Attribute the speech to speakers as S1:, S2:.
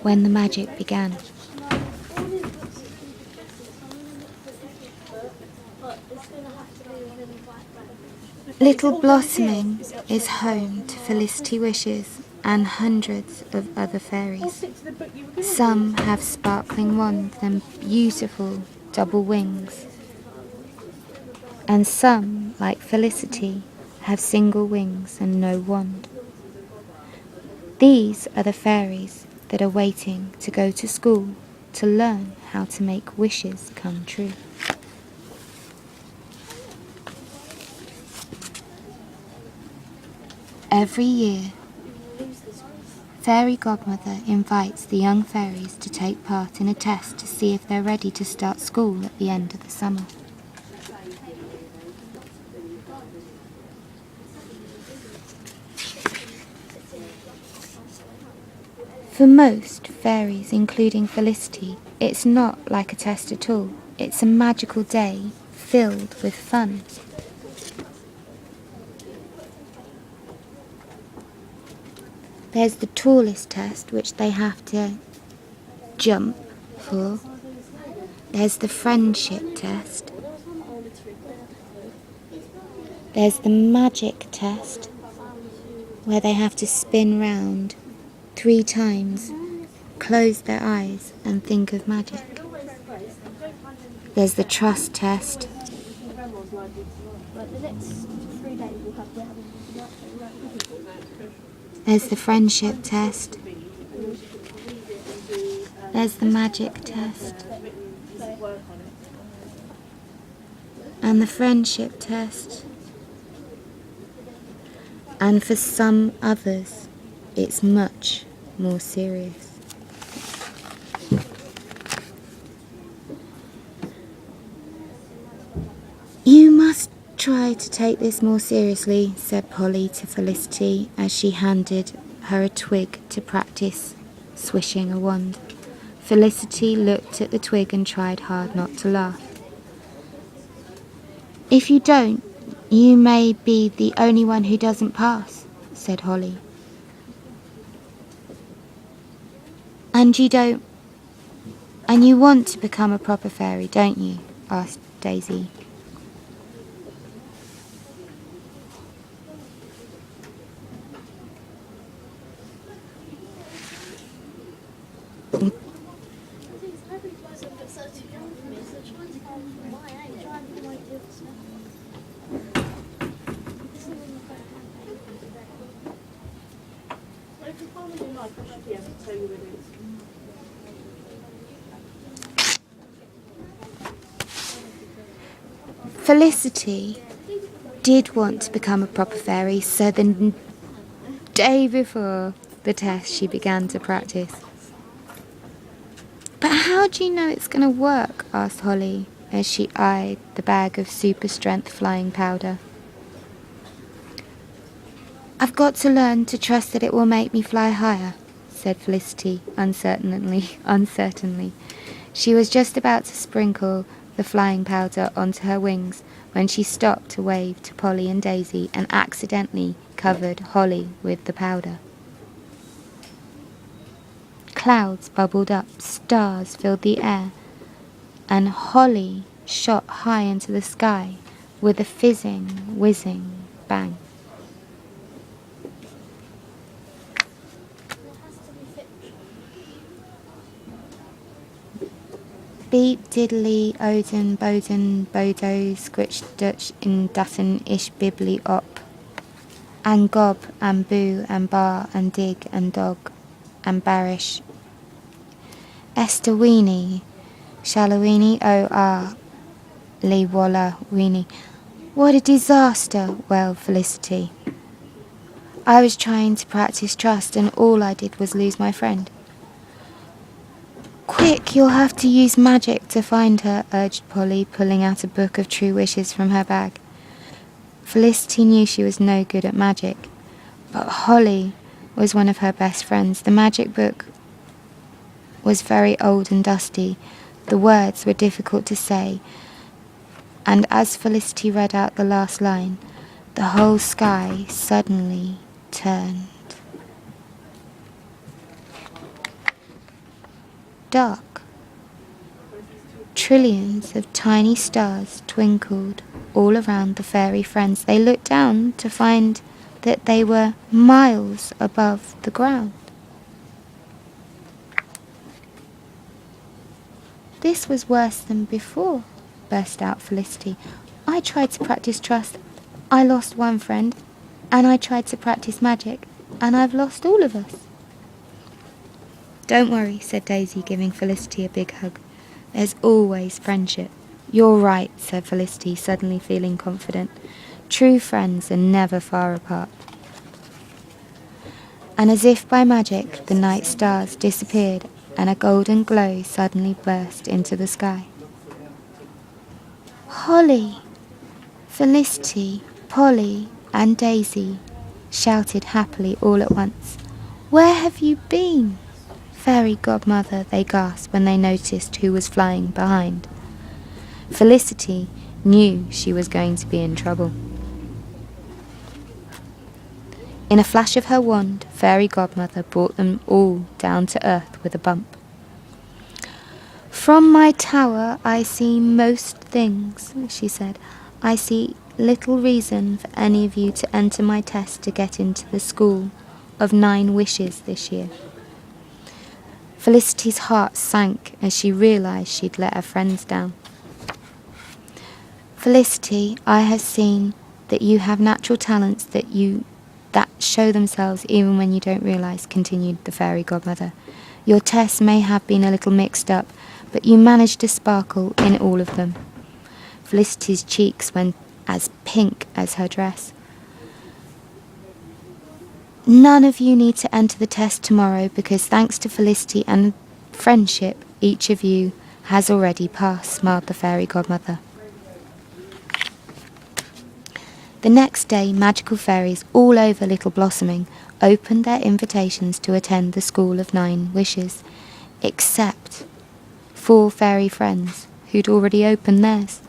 S1: when the magic began. Little Blossoming is home to Felicity Wishes and hundreds of other fairies. Some have sparkling wands and beautiful double wings, and some, like Felicity, have single wings and no wand. These are the fairies that are waiting to go to school to learn how to make wishes come true. Every year, Fairy Godmother invites the young fairies to take part in a test to see if they're ready to start school at the end of the summer. For most fairies, including Felicity, it's not like a test at all. It's a magical day filled with fun. There's the tallest test, which they have to jump for. There's the friendship test. There's the magic test, where they have to spin round 3 times, close their eyes and think of magic. There's the trust test. There's the friendship test. There's the magic test. And the friendship test. And for some others, it's much more serious. You must try to take this more seriously, said Polly to Felicity as she handed her a twig to practice swishing a wand. Felicity looked at the twig and tried hard not to laugh. If you don't, you may be the only one who doesn't pass, said Holly. And you want to become a proper fairy, don't you? Asked Daisy. Felicity did want to become a proper fairy, so the day before the test she began to practice. But how do you know it's going to work? Asked Holly as she eyed the bag of super strength flying powder. I've got to learn to trust that it will make me fly higher, said Felicity uncertainly. She was just about to sprinkle the flying powder onto her wings when she stopped to wave to Polly and Daisy and accidentally covered Holly with the powder. Clouds bubbled up, stars filled the air, and Holly shot high into the sky with a fizzing, whizzing bang. Beep diddly Odin Boden Bodo Scritch Dutch in Dutton Ish Bibbly Op, and Gob and Boo and Bar and Dig and Dog and Barish Esther Weenie Shallowini O Lee Walla Weenie. What a disaster, wailed Felicity. I was trying to practice trust and all I did was lose my friend. Quick, you'll have to use magic to find her, urged Polly, pulling out a book of true wishes from her bag. Felicity knew she was no good at magic, but Holly was one of her best friends. The magic book was very old and dusty. The words were difficult to say, and as Felicity read out the last line, the whole sky suddenly turned. dark. Trillions of tiny stars twinkled all around the fairy friends. They looked down to find that they were miles above the ground. "This was worse than before," burst out Felicity. "I tried to practice trust. I lost one friend. And I tried to practice magic. And I've lost all of us." "Don't worry," said Daisy, giving Felicity a big hug. "There's always friendship." "You're right," said Felicity, suddenly feeling confident. "True friends are never far apart." And as if by magic, the night stars disappeared and a golden glow suddenly burst into the sky. "Holly!" Felicity, Polly, and Daisy shouted happily all at once. "Where have you been?" "Fairy godmother," they gasped when they noticed who was flying behind. Felicity knew she was going to be in trouble. In a flash of her wand, Fairy Godmother brought them all down to earth with a bump. "From my tower I see most things," she said. "I see little reason for any of you to enter my test to get into the school of 9 wishes this year." Felicity's heart sank as she realized she'd let her friends down. "Felicity, I have seen that you have natural talents that show themselves even when you don't realize," continued the Fairy Godmother. "Your tests may have been a little mixed up, but you managed to sparkle in all of them." Felicity's cheeks went as pink as her dress. "None of you need to enter the test tomorrow because thanks to Felicity and friendship, each of you has already passed," smiled the Fairy Godmother. The next day, magical fairies all over Little Blossoming opened their invitations to attend the School of 9 Wishes, except 4 fairy friends who'd already opened theirs.